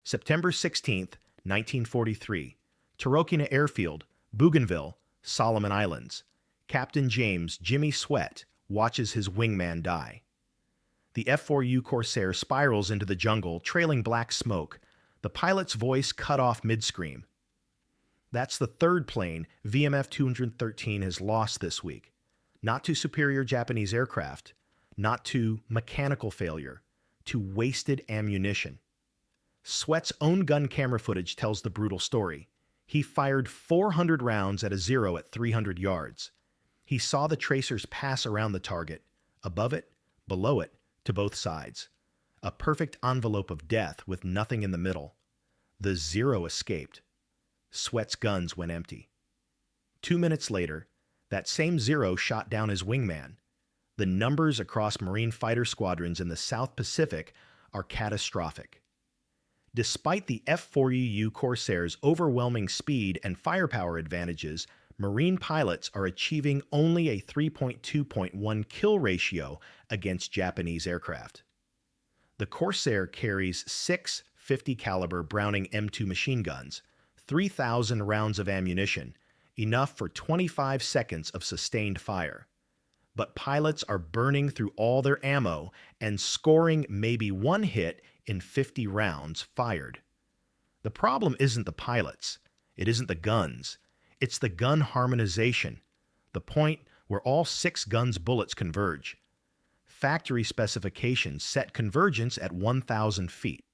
September 16th, 1943. Tarokina Airfield, Bougainville, Solomon Islands. Captain James Jimmy Swett watches his wingman die. The F4U Corsair spirals into the jungle, trailing black smoke, the pilot's voice cut off mid-scream. That's the third plane VMF 213 has lost this week. Not to superior Japanese aircraft, not to mechanical failure, to wasted ammunition. Swett's own gun camera footage tells the brutal story. He fired 400 rounds at a zero at 300 yards. He saw the tracers pass around the target, above it, below it, to both sides. A perfect envelope of death with nothing in the middle. The zero escaped. Swett's guns went empty. 2 minutes later, that same zero shot down his wingman. The numbers across Marine fighter squadrons in the South Pacific are catastrophic. Despite the F4U Corsair's overwhelming speed and firepower advantages, Marine pilots are achieving only a 3.2.1 kill ratio against Japanese aircraft. The Corsair carries 6 50 caliber Browning M2 machine guns, 3,000 rounds of ammunition, enough for 25 seconds of sustained fire. But pilots are burning through all their ammo and scoring maybe one hit in 50 rounds fired. The problem isn't the pilots, it isn't the guns, it's the gun harmonization, the point where all 6 guns' bullets converge. Factory specifications set convergence at 1,000 feet.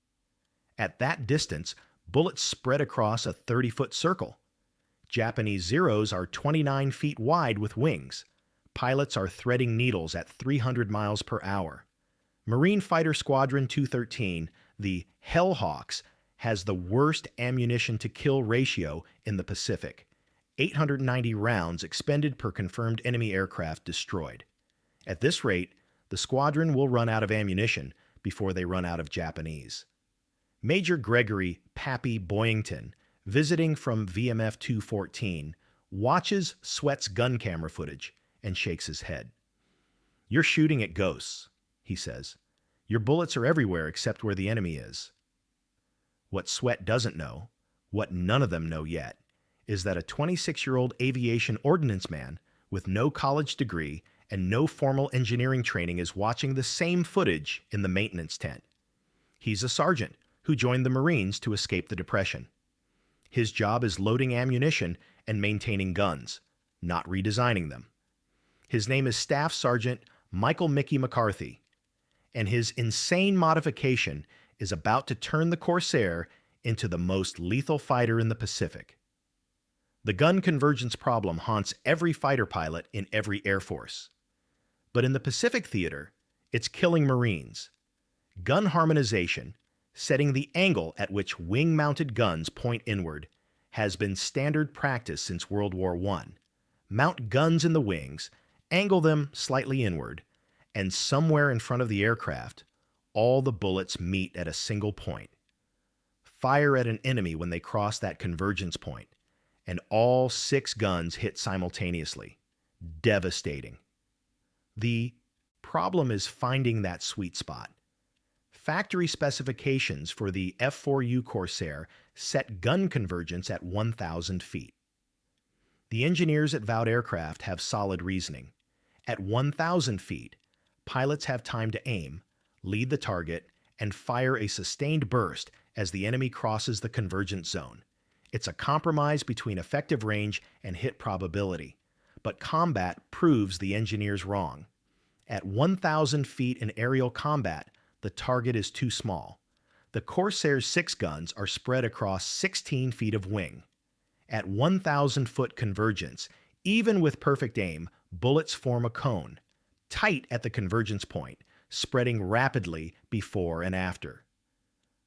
At that distance, bullets spread across a 30-foot circle. Japanese Zeros are 29 feet wide with wings. Pilots are threading needles at 300 miles per hour. Marine Fighter Squadron 213, the Hellhawks, has the worst ammunition-to-kill ratio in the Pacific. 890 rounds expended per confirmed enemy aircraft destroyed. At this rate, the squadron will run out of ammunition before they run out of Japanese. Major Gregory "Pappy" Boyington, visiting from VMF 214, watches Swett's gun camera footage and shakes his head. "You're shooting at ghosts," he says. "Your bullets are everywhere except where the enemy is." What Swett doesn't know, what none of them know yet, is that a 26-year-old aviation ordnance man with no college degree and no formal engineering training is watching the same footage in the maintenance tent. He's a sergeant who joined the Marines to escape the Depression. His job is loading ammunition and maintaining guns, not redesigning them. His name is Staff Sergeant Mickey McCarthy, and his insane modification is about to turn the Corsair into the most lethal fighter in the Pacific. The gun convergence problem haunts every fighter pilot in every Air Force. But in the Pacific theater, it's killing Marines. Gun harmonization, setting the angle at which wing-mounted guns point inward, has been standard practice since World War I. Mount guns in the wings, angle them slightly inward, and somewhere in front of the aircraft, all the bullets meet at a single point. Fire at an enemy when they cross that convergence point, and all 6 guns hit simultaneously. Devastating. The problem is finding that sweet spot. Factory specifications for the F4U Corsair set gun convergence at 1,000 feet. The engineers at Vought Aircraft have solid reasoning. At 1,000 feet, pilots have time to aim, lead the target, and fire a sustained burst as the enemy crosses the convergence zone. It's a compromise between effective range and hit probability, but combat proves the engineers wrong. At 1,000 feet in aerial combat, the target is too small. The Corsair's 6 guns are spread across 16 feet of wing. At 1,000-foot convergence, even with perfect aim, bullets form a cone, tight at the convergence point, spreading rapidly before and after.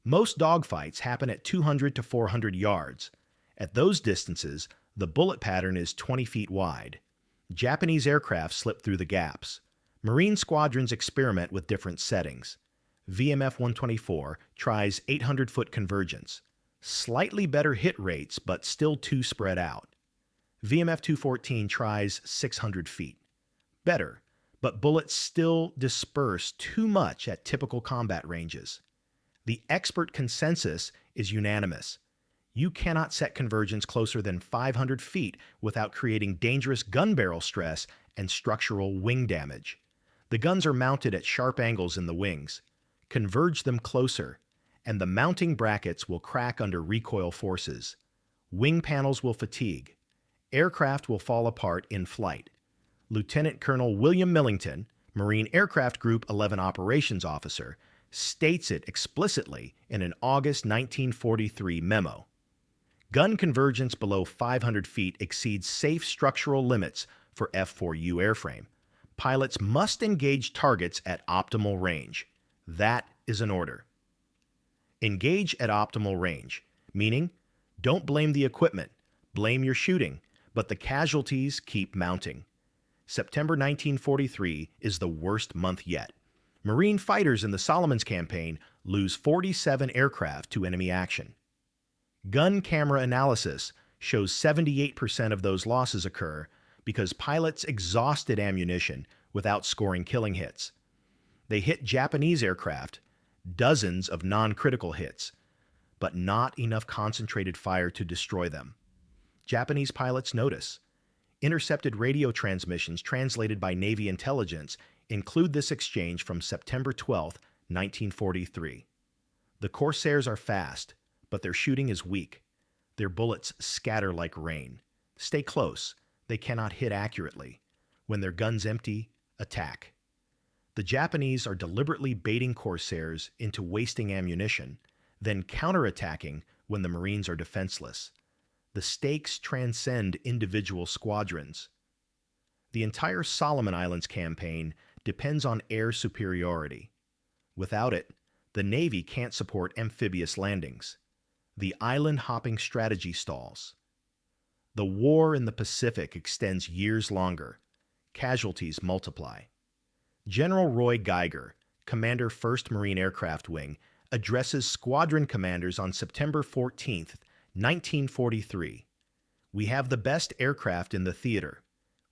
Most dogfights happen at 200 to 400 yards. At those distances, the bullet pattern is 20 feet wide. Japanese aircraft slip through the gaps. Marine squadrons experiment with different settings. VMF 124 tries 800-foot convergence. Slightly better hit rates, but still too spread out. VMF 214 tries 600 feet. Better, but bullets still disperse too much at typical combat ranges. The expert consensus is unanimous. You cannot set convergence closer than 500 feet without creating dangerous gun barrel stress and structural wing damage. The guns are mounted at sharp angles in the wings. Converge them closer, and the mounting brackets will crack under recoil forces. Wing panels will fatigue. Aircraft will fall apart in flight. Lieutenant Colonel William Millington, Marine Aircraft Group 11 Operations Officer, states it explicitly in an August 1943 memo. Gun convergence below 500 feet exceeds safe structural limits for F4U airframe. Pilots must engage targets at optimal range. That is an order. Engage at optimal range, meaning don't blame the equipment, blame your shooting, but the casualties keep mounting. September 1943 is the worst month yet. Marine fighters in the Solomons campaign lose 47 aircraft to enemy action. Gun camera analysis shows 78% of those losses occur because pilots exhausted ammunition without scoring killing hits. They hit Japanese aircraft, dozens of non-critical hits, but not enough concentrated fire to destroy them. Japanese pilots notice. Intercepted radio transmissions translated by Navy intelligence include this exchange from September 12, 1943. The Corsairs are fast, but their shooting is weak. Their bullets scatter like rain. Stay close. They cannot hit accurately. When their guns empty, attack. The Japanese are deliberately baiting Corsairs into wasting ammunition, then counterattacking when the Marines are defenseless. The stakes transcend individual squadrons. The entire Solomon Islands campaign depends on air superiority. Without it, the Navy can't support amphibious landings. The island-hopping strategy stalls. The war in the Pacific extends years longer. Casualties multiply. General Roy Geiger, Commander 1st Marine Aircraft Wing, addresses squadron commanders on September 14, 1943. We have the best aircraft in the theater.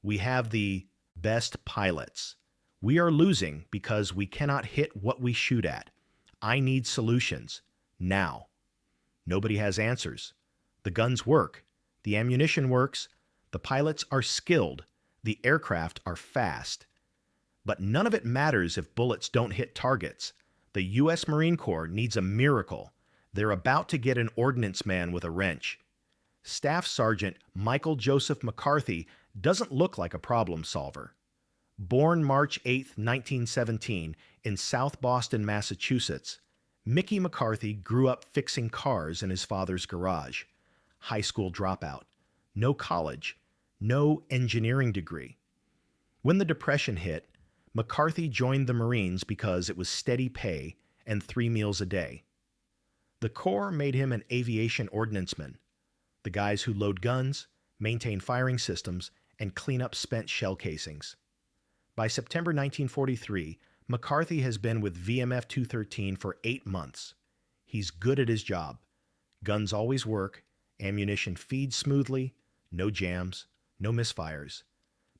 We have the best pilots. We are losing because we cannot hit what we shoot at. I need solutions. Now. Nobody has answers. The guns work. The ammunition works. The pilots are skilled. The aircraft are fast. But none of it matters if bullets don't hit targets. The U.S. Marine Corps needs a miracle. They're about to get an ordnance man with a wrench. Staff Sergeant Michael Joseph McCarthy doesn't look like a problem solver. Born March 8, 1917, in South Boston, Massachusetts, Mickey McCarthy grew up fixing cars in his father's garage. High school dropout. No college. No engineering degree. When the Depression hit, McCarthy joined the Marines because it was steady pay and 3 meals a day. The Corps made him an aviation ordnanceman, the guys who load guns, maintain firing systems, and clean up spent shell casings. By September 1943, McCarthy has been with VMF 213 for 8 months. He's good at his job. Guns always work, ammunition feeds smoothly, no jams, no misfires.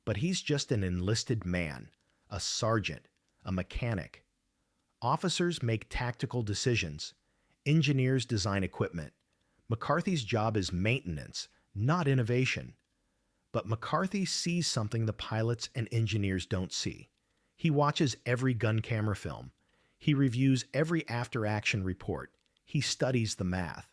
But he's just an enlisted man, a sergeant, a mechanic. Officers make tactical decisions. Engineers design equipment. McCarthy's job is maintenance, not innovation. But McCarthy sees something the pilots and engineers don't see. He watches every gun camera film. He reviews every after-action report. He studies the math.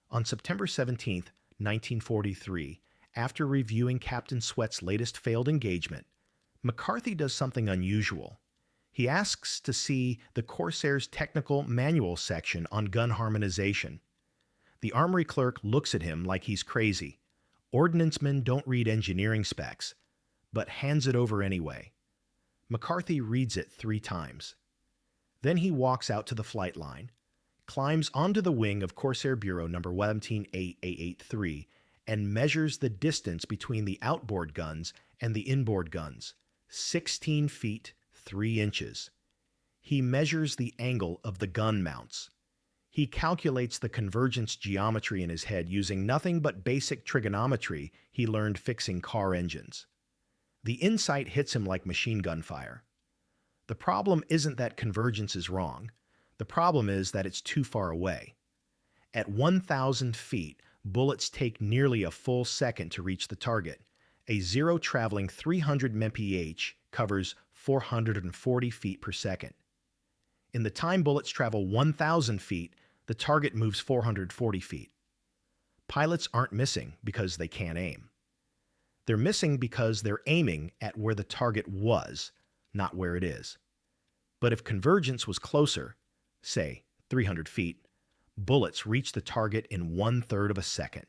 On September 17, 1943, after reviewing Captain Swett's latest failed engagement, McCarthy does something unusual. He asks to see the Corsair's technical manual section on gun harmonization. The armory clerk looks at him like he's crazy. Ordnancemen don't read engineering specs, but hands it over anyway. McCarthy reads it 3 times. Then he walks out to the flight line, climbs onto the wing of Corsair Bureau number 178A83, and measures the distance between the outboard guns and the inboard guns, 16 feet, 3 inches. He measures the angle of the gun mounts. He calculates the convergence geometry in his head using nothing but basic trigonometry he learned fixing car engines. The insight hits him like machine gun fire. The problem isn't that convergence is wrong. The problem is that it's too far away. At 1,000 feet, bullets take nearly a full second to reach the target. A Zero traveling 300 mph covers 440 feet per second. In the time bullets travel 1,000 feet, the target moves 440 feet. Pilots aren't missing because they can't aim. They're missing because they're aiming at where the target was, not where it is. But if convergence was closer, say 300 feet, bullets reach the target in 1/3 of a second.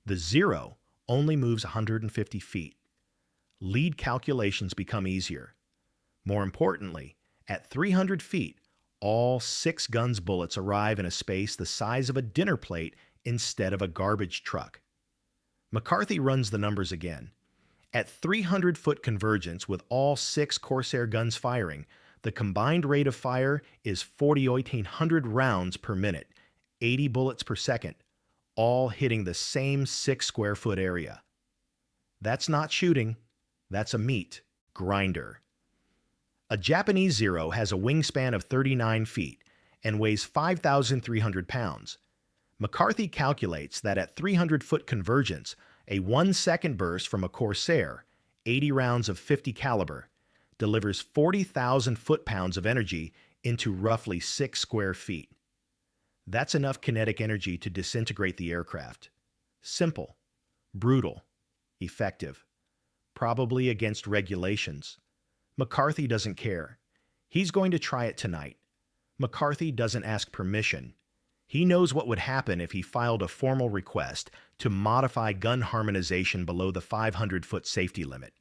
The Zero only moves 150 feet. Lead calculations become easier. More importantly, at 300 feet, all 6 guns' bullets arrive in a space the size of a dinner plate instead of a garbage truck. McCarthy runs the numbers again. At 300-foot convergence with all 6 Corsair guns firing, the combined rate of fire is 4,800 rounds per minute, 80 bullets per second, all hitting the same 6-square-foot area. That's not shooting, that's a meat grinder. A Japanese Zero has a wingspan of 39 feet and weighs 5,300 pounds. McCarthy calculates that at 300-foot convergence, a 1-second burst from a Corsair, 80 rounds of 50 caliber, delivers 40,000 foot-pounds of energy into roughly 6 square feet. That's enough kinetic energy to disintegrate the aircraft. Simple, brutal, effective, probably against regulations. McCarthy doesn't care. He's going to try it tonight. McCarthy doesn't ask permission. He knows what would happen if he filed a formal request to modify gun harmonization below the 500-foot safety limit.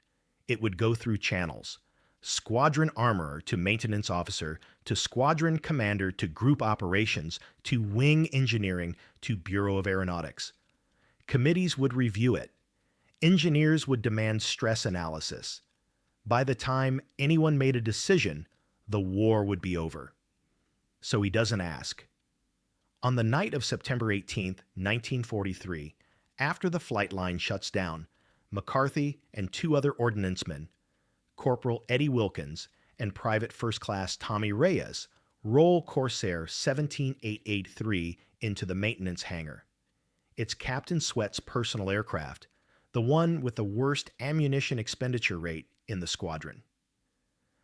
It would go through channels. Squadron armorer to maintenance officer to squadron commander to group operations to wing engineering to Bureau of Aeronautics. Committees would review it. Engineers would demand stress analysis. By the time anyone made a decision, the war would be over. So he doesn't ask. On the night of September 18, 1943, after the flight line shuts down, McCarthy and 2 other ordnancemen, Corporal Eddie Wilkins and Private First Class Tommy Reyes, roll Corsair 17883 into the maintenance hangar. It's Captain Swett's personal aircraft, the one with the worst ammunition expenditure rate in the squadron.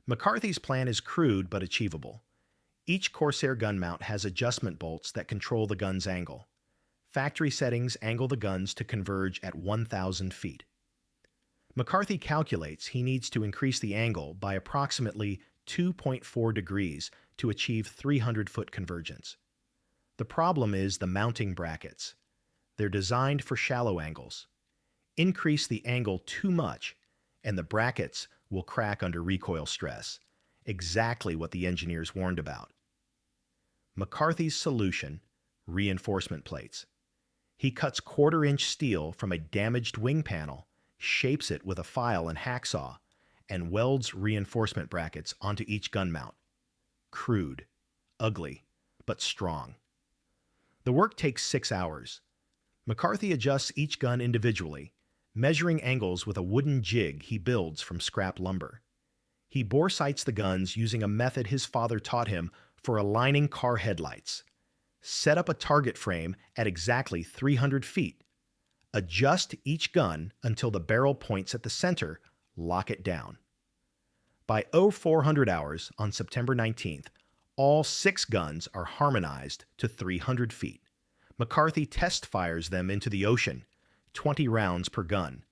McCarthy's plan is crude but achievable. Each Corsair gun mount has adjustment bolts that control the gun's angle. Factory settings angle the guns to converge at 1,000 feet. McCarthy calculates he needs to increase the angle by approximately 2.4 degrees to achieve 300-foot convergence. The problem is the mounting brackets. They're designed for shallow angles. Increase the angle too much, and the brackets will crack under recoil stress, exactly what the engineers warned about. McCarthy's solution: reinforcement plates. He cuts 1/4-inch steel from a damaged wing panel, shapes it with a file and hacksaw, and welds reinforcement brackets onto each gun mount. Crude, ugly, but strong. The work takes 6 hours. McCarthy adjusts each gun individually, measuring angles with a wooden jig he builds from scrap lumber. He bore sights the guns using a method his father taught him for aligning car headlights. Set up a target frame at exactly 300 feet. Adjust each gun until the barrel points at the center, lock it down. By 0400 hours on September 19th, all 6 guns are harmonized to 300 feet. McCarthy test fires them into the ocean, 20 rounds per gun.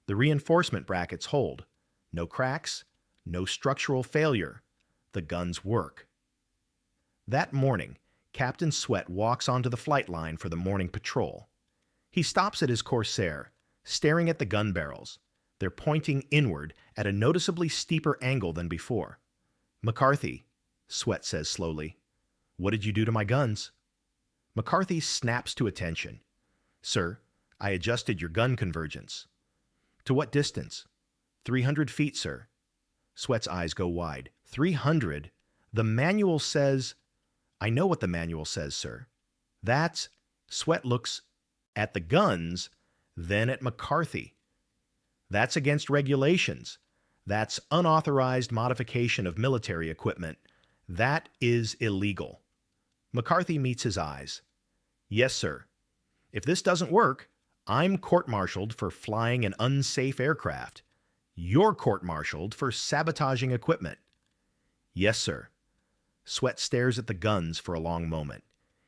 The reinforcement brackets hold. No cracks, no structural failure. The guns work. That morning, Captain Swett walks onto the flight line for the morning patrol. He stops at his Corsair, staring at the gun barrels. They're pointing inward at a noticeably steeper angle than before. "McCarthy," Swett says slowly, "what did you do to my guns?" McCarthy snaps to attention. "Sir, I adjusted your gun convergence." "To what distance?" 300 feet, sir." Swett's eyes go wide. 300? The manual says... "I know what the manual says, sir." "That's..." Swett looks at the guns, then at McCarthy. "That's against regulations. That's unauthorized modification of military equipment. That is illegal." McCarthy meets his eyes. Yes, sir. If this doesn't work, I'm court-martialed for flying an unsafe aircraft. You're court-martialed for sabotaging equipment. Yes, sir. Swett stares at the guns for a long moment.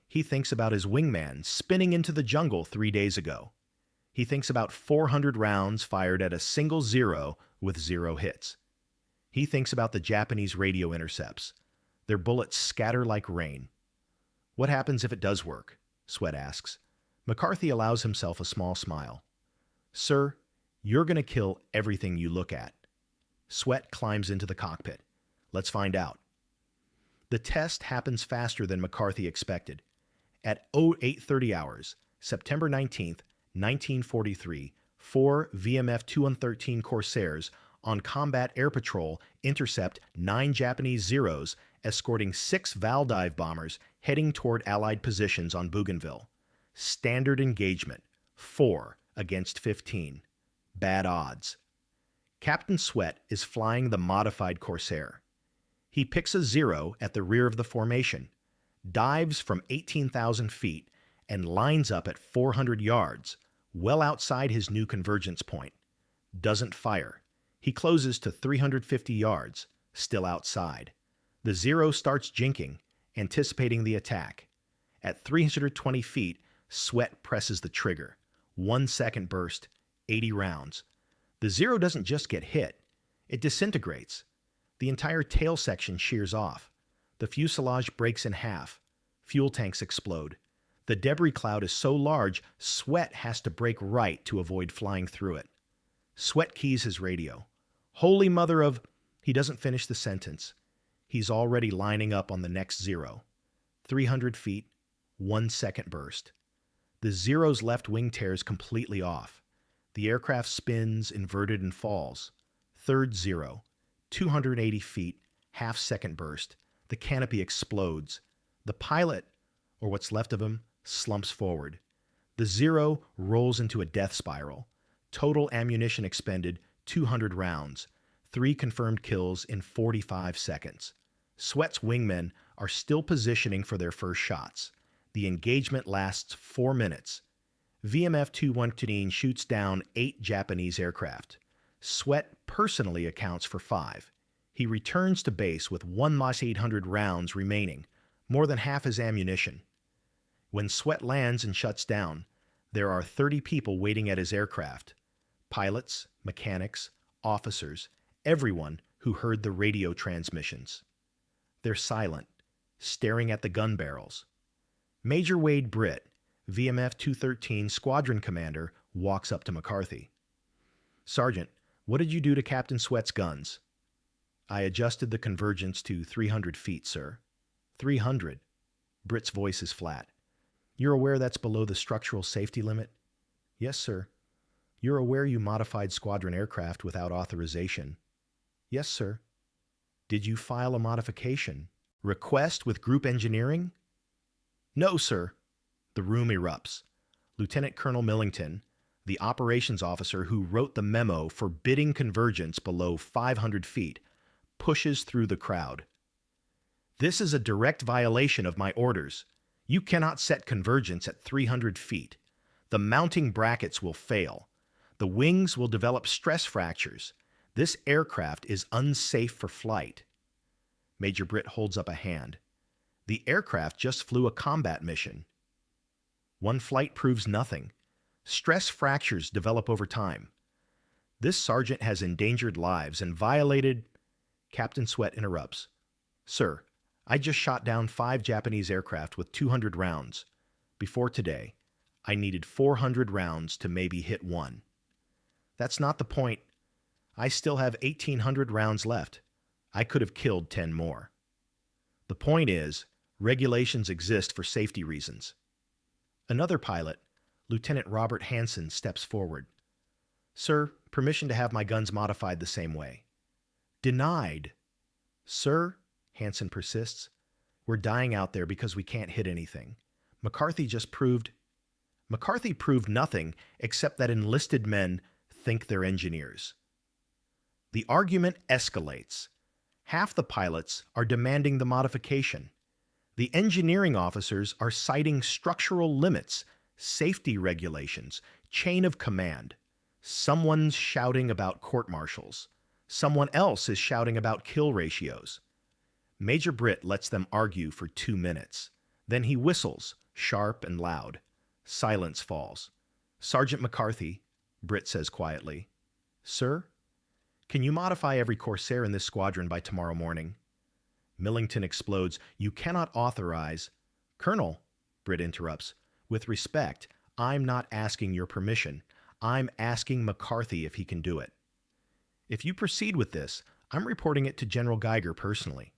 He thinks about his wingman spinning into the jungle 3 days ago. He thinks about 400 rounds fired at a single zero with 0 hits. He thinks about the Japanese radio intercepts. Their bullets scatter like rain. What happens if it does work? Swett asks. McCarthy allows himself a small smile. Sir, you're going to kill everything you look at. Swett climbs into the cockpit. Let's find out. The test happens faster than McCarthy expected. At 0830 hours, September 19th, 1943, 4 VMF 213 Corsairs on combat air patrol intercept 9 Japanese Zeros, escorting 6 Valdive bombers heading toward Allied positions on Bougainville. Standard engagement, 4 against 15. Bad odds. Captain Swett is flying the modified Corsair. He picks a 0 at the rear of the formation, dives from 18,000 feet, and lines up at 400 yards, well outside his new convergence point. Doesn't fire. He closes to 350 yards, still outside. The 0 starts jinking, anticipating the attack. At 320 feet, Swett presses the trigger. 1 second burst, 80 rounds. The 0 doesn't just get hit, it disintegrates. The entire tail section shears off. The fuselage breaks in half. Fuel tanks explode. The debris cloud is so large, Swett has to brake right to avoid flying through it. Swett keys his radio. Holy mother of... He doesn't finish the sentence. He's already lining up on the next 0. 300 feet, 1 second burst. The 0's left wing tears completely off. The aircraft spins, inverted, and falls. Third 0. 280 feet, half-second burst. The canopy explodes. The pilot, or what's left of him, slumps forward. The 0 rolls into a death spiral. Total ammunition expended, 200 rounds. 3 confirmed kills in 45 seconds. Swett's wingmen are still positioning for their first shots. The engagement lasts 4 minutes. VMF 213 shoots down 8 Japanese aircraft. Swett personally accounts for 5. He returns to base with 1,800 rounds remaining, more than half his ammunition. When Swett lands and shuts down, there are 30 people waiting at his aircraft. Pilots, mechanics, officers, everyone who heard the radio transmissions. They're silent, staring at the gun barrels. Major Wade Britt, VMF 213 squadron commander, walks up to McCarthy. Sergeant, what did you do to Captain Swett's guns? I adjusted the convergence to 300 feet, sir. 300. Britt's voice is flat. You're aware that's below the structural safety limit? Yes, sir. You're aware you modified squadron aircraft without authorization? Yes, sir. Did you file a modification request with group engineering? No, sir. The room erupts. Lieutenant Colonel Millington, the operations officer who wrote the memo forbidding convergence below 500 feet, pushes through the crowd. This is a direct violation of my orders. You cannot set convergence at 300 feet. The mounting brackets will fail. The wings will develop stress fractures. This aircraft is unsafe for flight. Major Britt holds up a hand. The aircraft just flew a combat mission. One flight proves nothing. Stress fractures develop over time. This sergeant has endangered lives and violated... Captain Swett interrupts. Sir, I just shot down 5 Japanese aircraft with 200 rounds. Before today, I needed 400 rounds to maybe hit 1. That's not the point. I still have 1,800 rounds left. I could have killed 10 more. The point is, regulations exist for safety reasons. Another pilot, Lieutenant Robert Hansen, steps forward. Sir, permission to have my guns modified the same way. Denied. Sir, Hansen persists, we're dying out there because we can't hit anything. McCarthy proved nothing except that enlisted men think they're engineers. The argument escalates. Half the pilots are demanding the modification. The engineering officers are citing structural limits, safety regulations, chain of command. Someone's shouting about court-martials. Someone else is shouting about kill ratios. Major Britt lets them argue for 2 minutes. Then he whistles, sharp and loud. Silence falls. Sergeant McCarthy, Britt says quietly. Sir? Can you modify every Corsair in this squadron by tomorrow morning? Millington explodes. You cannot authorize. Colonel, Britt interrupts. With respect, I'm not asking your permission. I'm asking McCarthy if he can do it. If you proceed with this, I'm reporting it to General Geiger personally.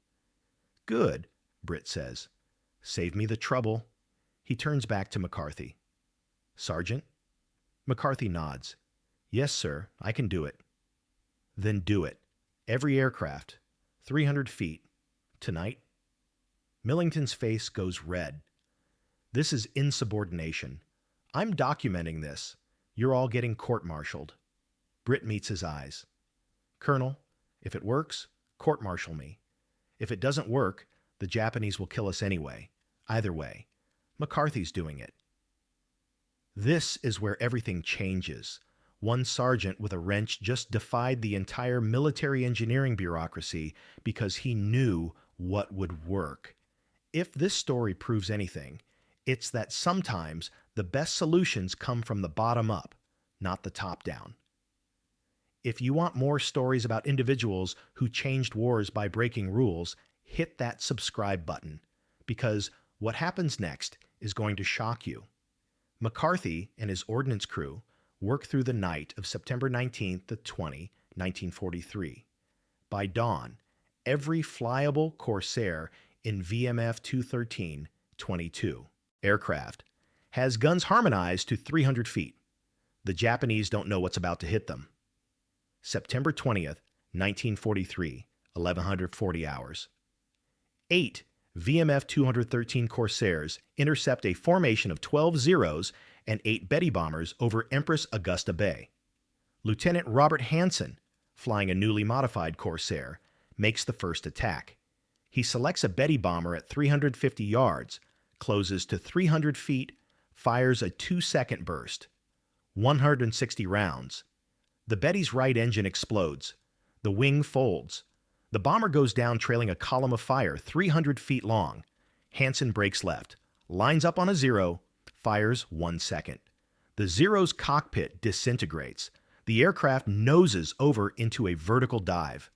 Good, Britt says. Save me the trouble. He turns back to McCarthy. Sergeant? McCarthy nods. Yes, sir, I can do it. Then do it. Every aircraft. 300 feet. Tonight? Millington's face goes red. This is insubordination. I'm documenting this. You're all getting court-martialed. Britt meets his eyes. Colonel, if it works, court-martial me. If it doesn't work, the Japanese will kill us anyway. Either way, McCarthy's doing it. This is where everything changes. One sergeant with a wrench just defied the entire military engineering bureaucracy because he knew what would work. If this story proves anything, it's that sometimes the best solutions come from the bottom up, not the top down. If you want more stories about individuals who changed wars by breaking rules, hit that subscribe button, because what happens next is going to shock you. McCarthy and his ordnance crew work through the night of September 19th to 20, 1943. By dawn, every flyable Corsair in VMF 213-22 aircraft has guns harmonized to 300 feet. The Japanese don't know what's about to hit them. September 20th, 1943, 1140 hours. 8 VMF 213 Corsairs intercept a formation of 12 Zeros and 8 Betty bombers over Empress Augusta Bay. Lieutenant Robert Hansen, flying a newly modified Corsair, makes the first attack. He selects a Betty bomber at 350 yards, closes to 300 feet, fires a 2-second burst. 160 rounds. The Betty's right engine explodes. The wing folds. The bomber goes down trailing a column of fire 300 feet long. Hansen breaks left, lines up on a Zero, fires 1 second. The Zero's cockpit disintegrates. The aircraft noses over into a vertical dive.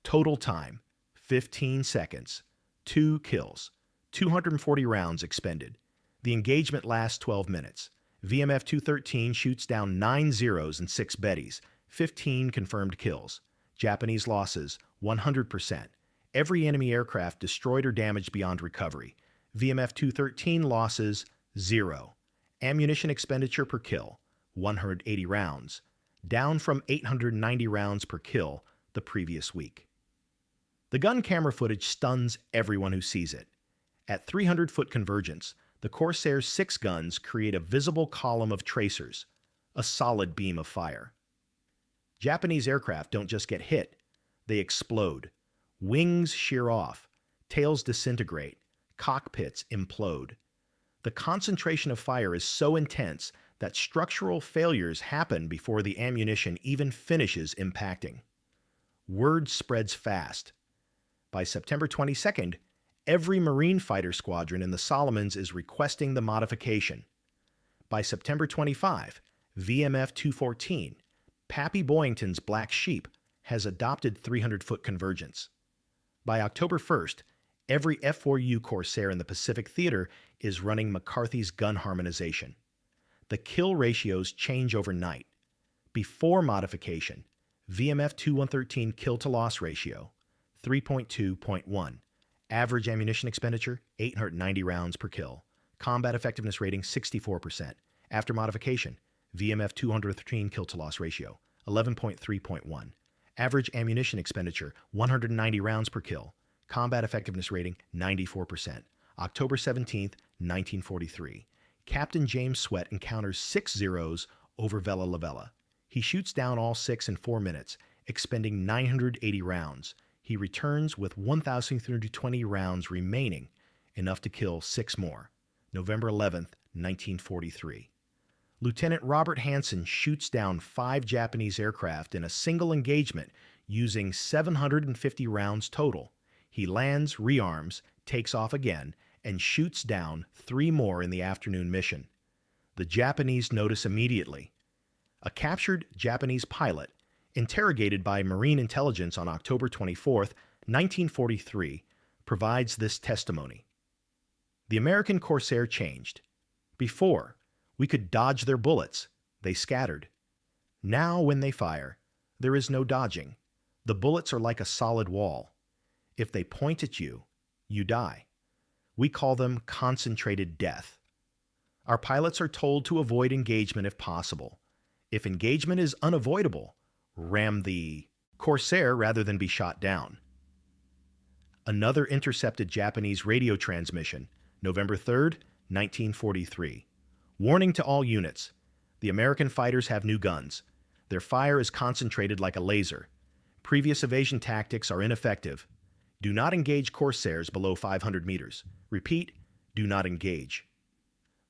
Total time, 15 seconds. 2 kills. 240 rounds expended. The engagement lasts 12 minutes. VMF 213 shoots down 9 Zeros and 6 Bettys. 15 confirmed kills. Japanese losses, 100%. Every enemy aircraft destroyed or damaged beyond recovery. VMF 213 losses, 0. Ammunition expenditure per kill, 180 rounds. Down from 890 rounds per kill the previous week. The gun camera footage stuns everyone who sees it. At 300-foot convergence, the Corsair's 6 guns create a visible column of tracers, a solid beam of fire. Japanese aircraft don't just get hit, they explode. Wings shear off, tails disintegrate, cockpits implode. The concentration of fire is so intense that structural failures happen before the ammunition even finishes impacting. Word spreads fast. By September 22nd, every Marine fighter squadron in the Solomons is requesting the modification. By September 25, VMF 214, Pappy Boyington's Black Sheep, has adopted 300-foot convergence. By October 1st, every F4U Corsair in the Pacific Theater is running McCarthy's gun harmonization. The kill ratios change overnight. Before modification, VMF 2113 kill-to-loss ratio, 3.2.1. Average ammunition expenditure, 890 rounds per kill. Combat effectiveness rating, 64%. After modification, VMF 213 kill-to-loss ratio, 11.3.1. Average ammunition expenditure, 190 rounds per kill. Combat effectiveness rating, 94%. October 17, 1943. Captain James Swett encounters 6 Zeros over Vella La Vella. He shoots down all 6 in 4 minutes, expending 980 rounds. He returns with 1,320 rounds remaining enough to kill 6 more. November 11th, 1943. Lieutenant Robert Hansen shoots down 5 Japanese aircraft in a single engagement using 750 rounds total. He lands, rearms, takes off again, and shoots down 3 more in the afternoon mission. The Japanese notice immediately. A captured Japanese pilot, interrogated by Marine intelligence on October 24, 1943, provides this testimony. The American Corsair changed. Before, we could dodge their bullets. They scattered. Now, when they fire, there is no dodging. The bullets are like a solid wall. If they point at you, you die. We call them concentrated death. Our pilots are told to avoid engagement if possible. If engagement is unavoidable, ram the Corsair rather than be shot down. Another intercepted Japanese radio transmission, November 3rd, 1943. Warning to all units. The American fighters have new guns. Their fire is concentrated like a laser. Previous evasion tactics are ineffective. Do not engage Corsairs below 500 meters. Repeat, do not engage.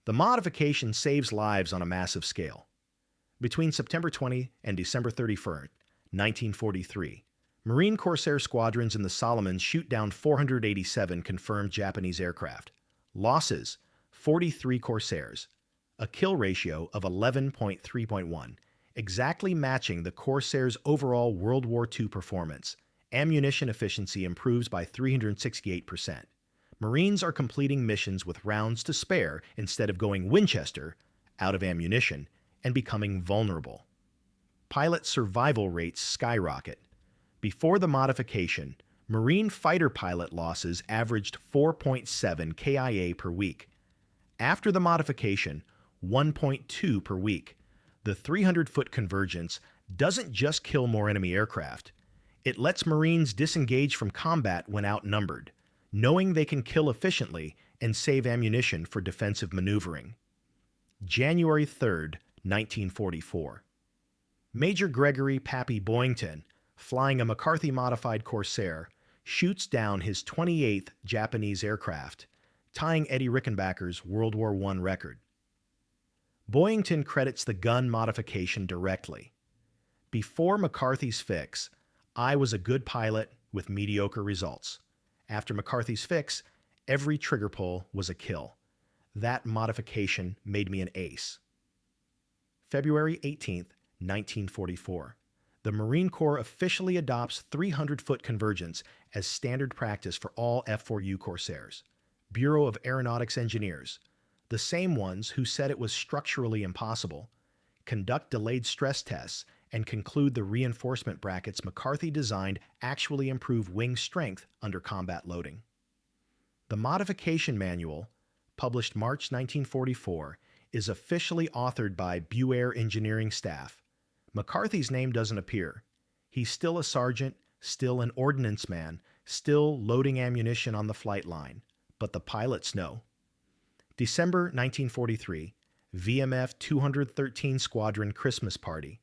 The modification saves lives on a massive scale. Between September 20 and December 31st, 1943, Marine Corsair squadrons in the Solomons shoot down 487 confirmed Japanese aircraft. Losses, 43 Corsairs. A kill ratio of 11.3.1, exactly matching the Corsair's overall World War II performance. Ammunition efficiency improves by 368%. Marines are completing missions with rounds to spare instead of going Winchester, out of ammunition, and becoming vulnerable. Pilot survival rates skyrocket. Before the modification, Marine fighter pilot losses averaged 4.7 KIA per week. After the modification, 1.2 per week. The 300-foot convergence doesn't just kill more enemy aircraft. It lets Marines disengage from combat when outnumbered, knowing they can kill efficiently and save ammunition for defensive maneuvering. January 3rd, 1944. Major Gregory "Pappy" Boyington, flying a McCarthy-modified Corsair, shoots down his 28th Japanese aircraft, tying Eddie Rickenbacker's World War I record. Boyington credits the gun modification directly. Before McCarthy's fix, I was a good pilot with mediocre results. After McCarthy's fix, every trigger pull was a kill. That modification made me an ace. February 18, 1944. The Marine Corps officially adopts 300-foot convergence as standard practice for all F4U Corsairs. Bureau of Aeronautics Engineers, the same ones who said it was structurally impossible, conduct delayed stress tests and conclude the reinforcement brackets McCarthy designed actually improve wing strength under combat loading. The modification manual, published March 1944, is officially authored by BuAer engineering staff. McCarthy's name doesn't appear. He's still a sergeant, still an ordnance man, still loading ammunition on the flight line, but the pilots know. December 1943, VMF 213 Squadron Christmas Party.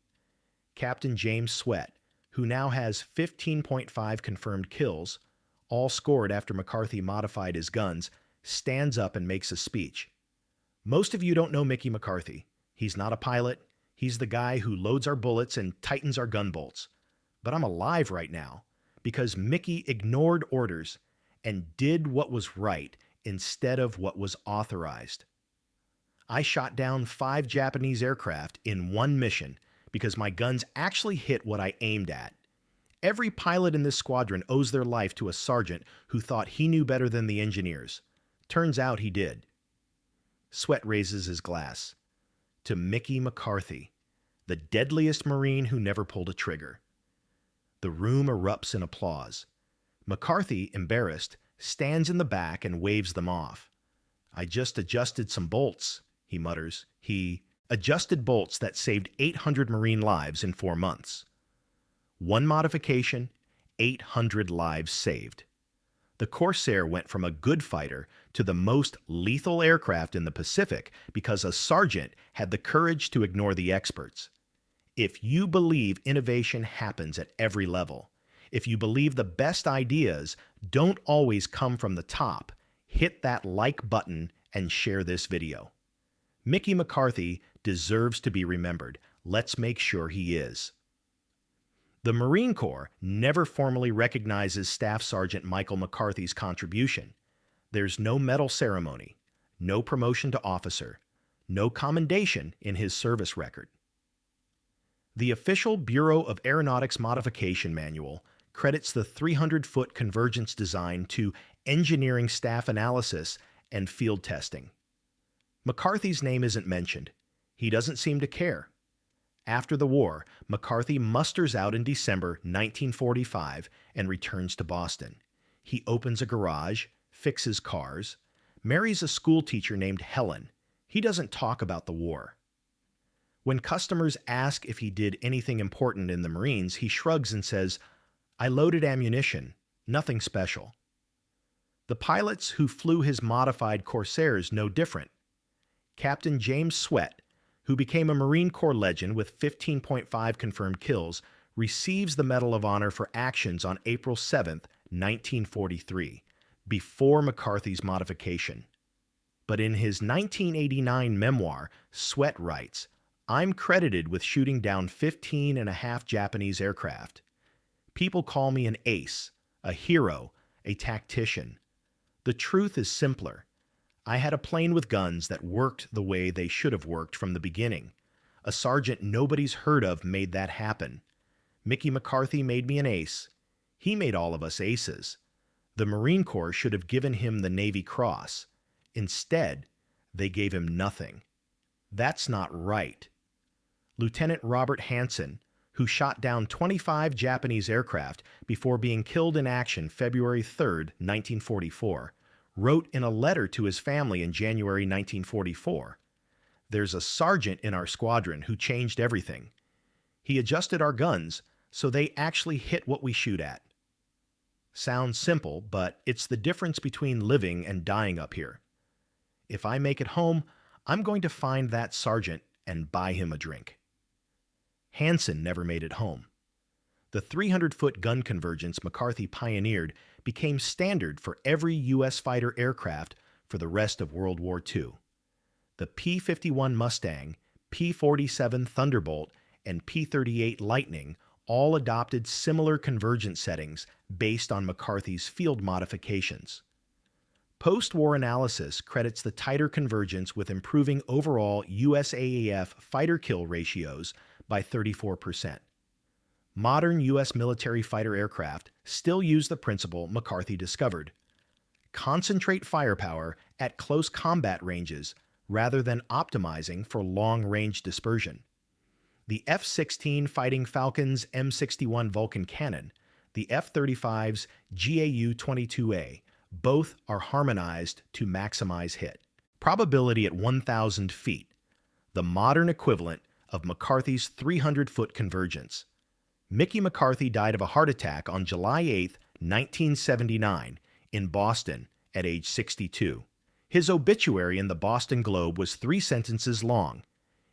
Captain James Swett, who now has 15.5 confirmed kills, all scored after McCarthy modified his guns, stands up and makes a speech. Most of you don't know Mickey McCarthy. He's not a pilot. He's the guy who loads our bullets and tightens our gun bolts. But I'm alive right now because Mickey ignored orders and did what was right instead of what was authorized. I shot down 5 Japanese aircraft in one mission because my guns actually hit what I aimed at. Every pilot in this squadron owes their life to a sergeant who thought he knew better than the engineers. Turns out he did. Swett raises his glass. To Mickey McCarthy, the deadliest Marine who never pulled a trigger. The room erupts in applause. McCarthy, embarrassed, stands in the back and waves them off. I just adjusted some bolts, he mutters. He adjusted bolts that saved 800 Marine lives in 4 months. One modification, 800 lives saved. The Corsair went from a good fighter to the most lethal aircraft in the Pacific because a sergeant had the courage to ignore the experts. If you believe innovation happens at every level, if you believe the best ideas don't always come from the top, hit that like button and share this video. Mickey McCarthy deserves to be remembered. Let's make sure he is. The Marine Corps never formally recognizes Staff Sergeant Michael McCarthy's contribution. There's no medal ceremony, no promotion to officer, no commendation in his service record. The official Bureau of Aeronautics Modification Manual credits the 300-foot convergence design to engineering staff analysis and field testing. McCarthy's name isn't mentioned. He doesn't seem to care. After the war, McCarthy musters out in December 1945 and returns to Boston. He opens a garage, fixes cars, marries a schoolteacher named Helen. He doesn't talk about the war. When customers ask if he did anything important in the Marines, he shrugs and says, "I loaded ammunition, nothing special." The pilots who flew his modified Corsairs no different. Captain James Swett, who became a Marine Corps legend with 15.5 confirmed kills, receives the Medal of Honor for actions on April 7, 1943, before McCarthy's modification. But in his 1989 memoir, Swett writes, "I'm credited with shooting down 15 and a half Japanese aircraft. People call me an ace, a hero, a tactician. The truth is simpler. I had a plane with guns that worked the way they should have worked from the beginning. A sergeant nobody's heard of made that happen. Mickey McCarthy made me an ace. He made all of us aces. The Marine Corps should have given him the Navy Cross. Instead, they gave him nothing. That's not right." Lieutenant Robert Hansen, who shot down 25 Japanese aircraft before being killed in action February 3, 1944, wrote in a letter to his family in January 1944, "There's a sergeant in our squadron who changed everything. He adjusted our guns so they actually hit what we shoot at." Sounds simple, but it's the difference between living and dying up here. If I make it home, I'm going to find that sergeant and buy him a drink. Hansen never made it home. The 300-foot gun convergence McCarthy pioneered became standard for every U.S. fighter aircraft for the rest of World War II. The P-51 Mustang, P-47 Thunderbolt, and P-38 Lightning all adopted similar convergence settings based on McCarthy's field modifications. Post-war analysis credits the tighter convergence with improving overall USAAF fighter kill ratios by 34%. Modern U.S. military fighter aircraft still use the principle McCarthy discovered. Concentrate firepower at close combat ranges rather than optimizing for long-range dispersion. The F-16 Fighting Falcon's M61 Vulcan cannon, the F-35's GAU-22A, both are harmonized to maximize hit. Probability at 1,000 feet, the modern equivalent of McCarthy's 300-foot convergence. Mickey McCarthy died of a heart attack on July 8, 1979, in Boston at age 62. His obituary in the Boston Globe was 3 sentences long.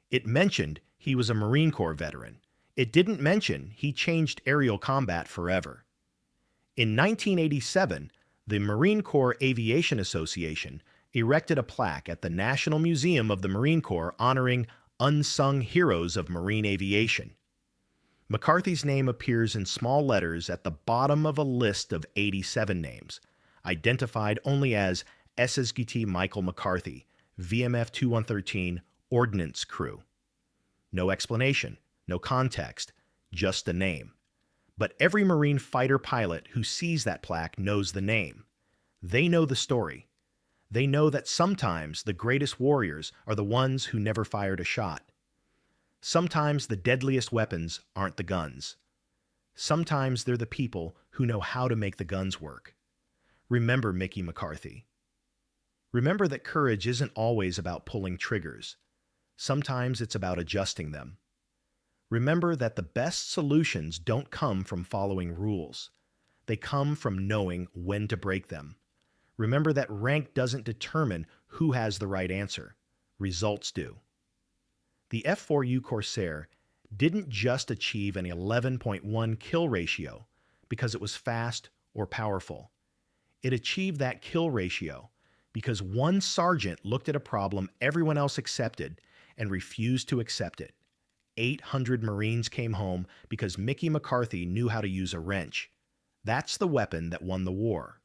It mentioned he was a Marine Corps veteran. It didn't mention he changed aerial combat forever. In 1987, the Marine Corps Aviation Association erected a plaque at the National Museum of the Marine Corps honoring unsung heroes of marine aviation. McCarthy's name appears in small letters at the bottom of a list of 87 names, identified only as SSGT Michael McCarthy, VMF 2113, Ordnance Crew. No explanation, no context, just a name. But every Marine fighter pilot who sees that plaque knows the name. They know the story. They know that sometimes the greatest warriors are the ones who never fired a shot. Sometimes the deadliest weapons aren't the guns. Sometimes they're the people who know how to make the guns work. Remember Mickey McCarthy. Remember that courage isn't always about pulling triggers. Sometimes it's about adjusting them. Remember that the best solutions don't come from following rules. They come from knowing when to break them. Remember that rank doesn't determine who has the right answer. Results do. The F4U Corsair didn't just achieve an 11.1 kill ratio because it was fast or powerful. It achieved that kill ratio because one sergeant looked at a problem everyone else accepted and refused to accept it. 800 Marines came home because Mickey McCarthy knew how to use a wrench. That's the weapon that won the war.